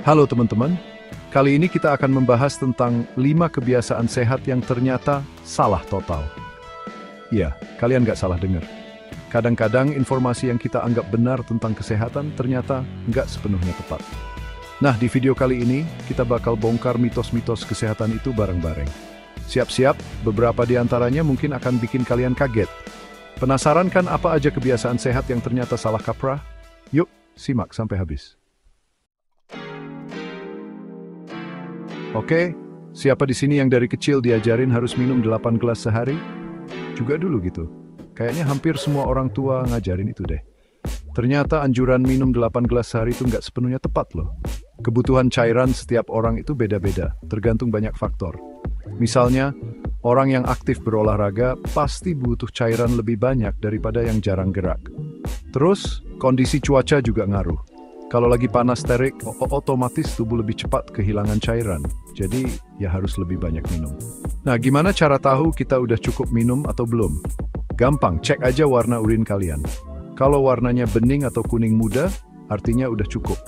Halo teman-teman, kali ini kita akan membahas tentang 5 kebiasaan sehat yang ternyata salah total. Iya, kalian nggak salah dengar. Kadang-kadang informasi yang kita anggap benar tentang kesehatan ternyata nggak sepenuhnya tepat. Nah, di video kali ini kita bakal bongkar mitos-mitos kesehatan itu bareng-bareng. Siap-siap, beberapa di antaranya mungkin akan bikin kalian kaget. Penasaran kan apa aja kebiasaan sehat yang ternyata salah kaprah? Yuk, simak sampai habis. Oke, siapa di sini yang dari kecil diajarin harus minum 8 gelas sehari? Juga dulu gitu. Kayaknya hampir semua orang tua ngajarin itu deh. Ternyata anjuran minum 8 gelas sehari itu nggak sepenuhnya tepat loh. Kebutuhan cairan setiap orang itu beda-beda, tergantung banyak faktor. Misalnya, orang yang aktif berolahraga pasti butuh cairan lebih banyak daripada yang jarang gerak. Terus, kondisi cuaca juga ngaruh. Kalau lagi panas terik, otomatis tubuh lebih cepat kehilangan cairan. Jadi, ya harus lebih banyak minum. Nah, gimana cara tahu kita udah cukup minum atau belum? Gampang, cek aja warna urin kalian. Kalau warnanya bening atau kuning muda, artinya udah cukup.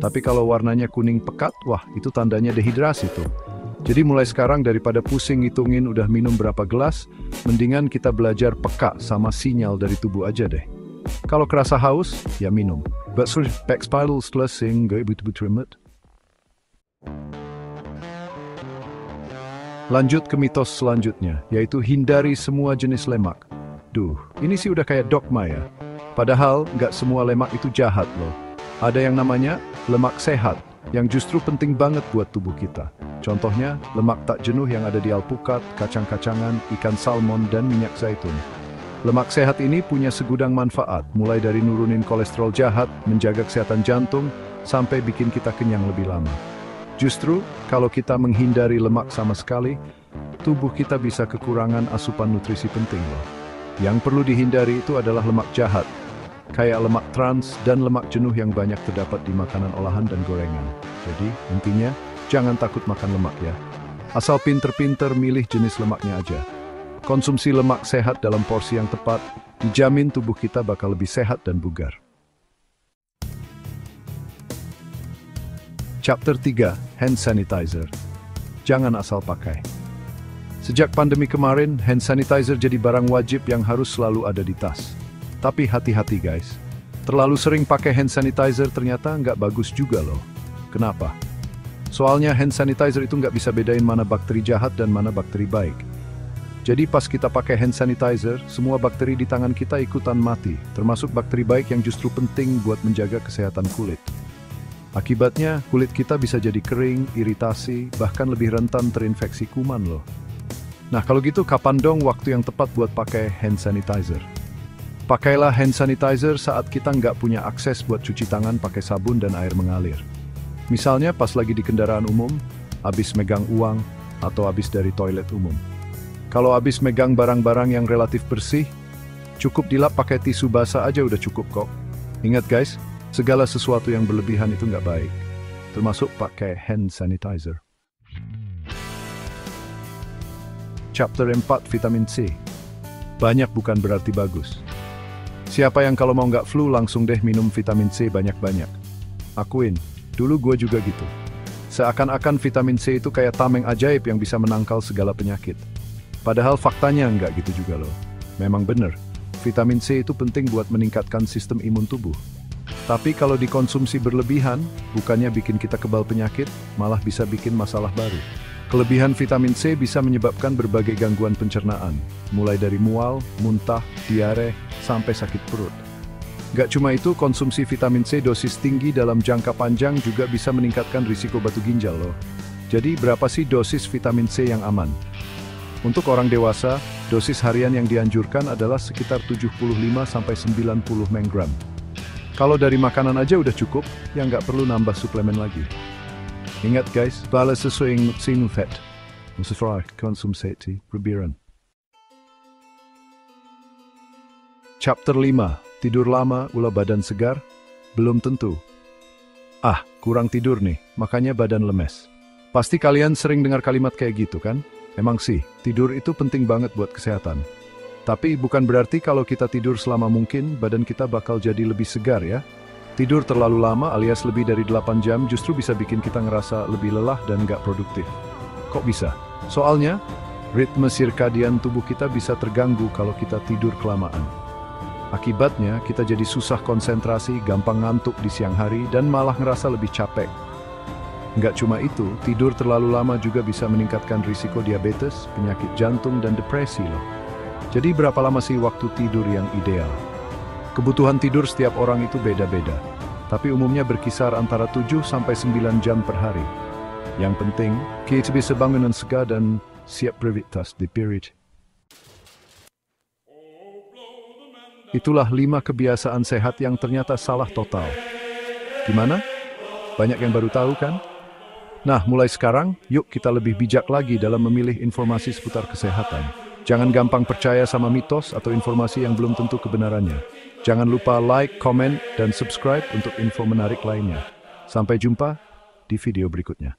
Tapi kalau warnanya kuning pekat, wah itu tandanya dehidrasi tuh. Jadi mulai sekarang daripada pusing ngitungin udah minum berapa gelas, mendingan kita belajar peka sama sinyal dari tubuh aja deh. Kalau kerasa haus, ya minum. Lanjut ke mitos selanjutnya, yaitu hindari semua jenis lemak. Ini sih udah kayak dogma ya. Padahal nggak semua lemak itu jahat loh. Ada yang namanya lemak sehat, yang justru penting banget buat tubuh kita. Contohnya, lemak tak jenuh yang ada di alpukat, kacang-kacangan, ikan salmon, dan minyak zaitun. Lemak sehat ini punya segudang manfaat, mulai dari nurunin kolesterol jahat, menjaga kesehatan jantung, sampai bikin kita kenyang lebih lama. Justru, kalau kita menghindari lemak sama sekali, tubuh kita bisa kekurangan asupan nutrisi penting loh. Yang perlu dihindari itu adalah lemak jahat, kayak lemak trans dan lemak jenuh yang banyak terdapat di makanan olahan dan gorengan. Jadi, intinya, jangan takut makan lemak ya. Asal pinter-pinter milih jenis lemaknya aja. Konsumsi lemak sehat dalam porsi yang tepat, dijamin tubuh kita bakal lebih sehat dan bugar. Chapter 3, Hand Sanitizer. Jangan asal pakai. Sejak pandemi kemarin, hand sanitizer jadi barang wajib yang harus selalu ada di tas. Tapi hati-hati guys, terlalu sering pakai hand sanitizer ternyata nggak bagus juga loh. Kenapa? Soalnya hand sanitizer itu nggak bisa bedain mana bakteri jahat dan mana bakteri baik. Jadi pas kita pakai hand sanitizer, semua bakteri di tangan kita ikutan mati, termasuk bakteri baik yang justru penting buat menjaga kesehatan kulit. Akibatnya, kulit kita bisa jadi kering, iritasi, bahkan lebih rentan terinfeksi kuman loh. Nah kalau gitu kapan dong waktu yang tepat buat pakai hand sanitizer? Pakailah hand sanitizer saat kita nggak punya akses buat cuci tangan pakai sabun dan air mengalir. Misalnya pas lagi di kendaraan umum, habis megang uang, atau habis dari toilet umum. Kalau habis megang barang-barang yang relatif bersih, cukup dilap pakai tisu basah aja udah cukup kok. Ingat guys, segala sesuatu yang berlebihan itu nggak baik, termasuk pakai hand sanitizer. Chapter 4, Vitamin C. Banyak bukan berarti bagus. Siapa yang kalau mau nggak flu langsung deh minum vitamin C banyak-banyak? Akuin, dulu gue juga gitu. Seakan-akan vitamin C itu kayak tameng ajaib yang bisa menangkal segala penyakit. Padahal faktanya nggak gitu juga loh. Memang bener, vitamin C itu penting buat meningkatkan sistem imun tubuh. Tapi kalau dikonsumsi berlebihan, bukannya bikin kita kebal penyakit, malah bisa bikin masalah baru. Kelebihan vitamin C bisa menyebabkan berbagai gangguan pencernaan, mulai dari mual, muntah, diare, sampai sakit perut. Gak cuma itu, konsumsi vitamin C dosis tinggi dalam jangka panjang juga bisa meningkatkan risiko batu ginjal loh. Jadi berapa sih dosis vitamin C yang aman? Untuk orang dewasa, dosis harian yang dianjurkan adalah sekitar 75–90 mg. Kalau dari makanan aja udah cukup, ya nggak perlu nambah suplemen lagi. Ingat guys, balas sesuai dengan fat. Sesuai konsumsi berlebihan. Chapter 5, tidur lama ulah badan segar? Belum tentu. Kurang tidur nih, makanya badan lemes. Pasti kalian sering dengar kalimat kayak gitu kan? Emang sih, tidur itu penting banget buat kesehatan. Tapi bukan berarti kalau kita tidur selama mungkin, badan kita bakal jadi lebih segar ya. Tidur terlalu lama alias lebih dari 8 jam justru bisa bikin kita ngerasa lebih lelah dan nggak produktif. Kok bisa? Soalnya, ritme sirkadian tubuh kita bisa terganggu kalau kita tidur kelamaan. Akibatnya, kita jadi susah konsentrasi, gampang ngantuk di siang hari, dan malah ngerasa lebih capek. Nggak cuma itu, tidur terlalu lama juga bisa meningkatkan risiko diabetes, penyakit jantung, dan depresi loh. Jadi berapa lama sih waktu tidur yang ideal? Kebutuhan tidur setiap orang itu beda-beda, tapi umumnya berkisar antara 7-9 jam per hari. Yang penting, kita bisa bangun dengan segar dan siap beraktivitas di period. Itulah 5 kebiasaan sehat yang ternyata salah total. Gimana? Banyak yang baru tahu kan? Nah, mulai sekarang, yuk kita lebih bijak lagi dalam memilih informasi seputar kesehatan. Jangan gampang percaya sama mitos atau informasi yang belum tentu kebenarannya. Jangan lupa like, komen, dan subscribe untuk info menarik lainnya. Sampai jumpa di video berikutnya.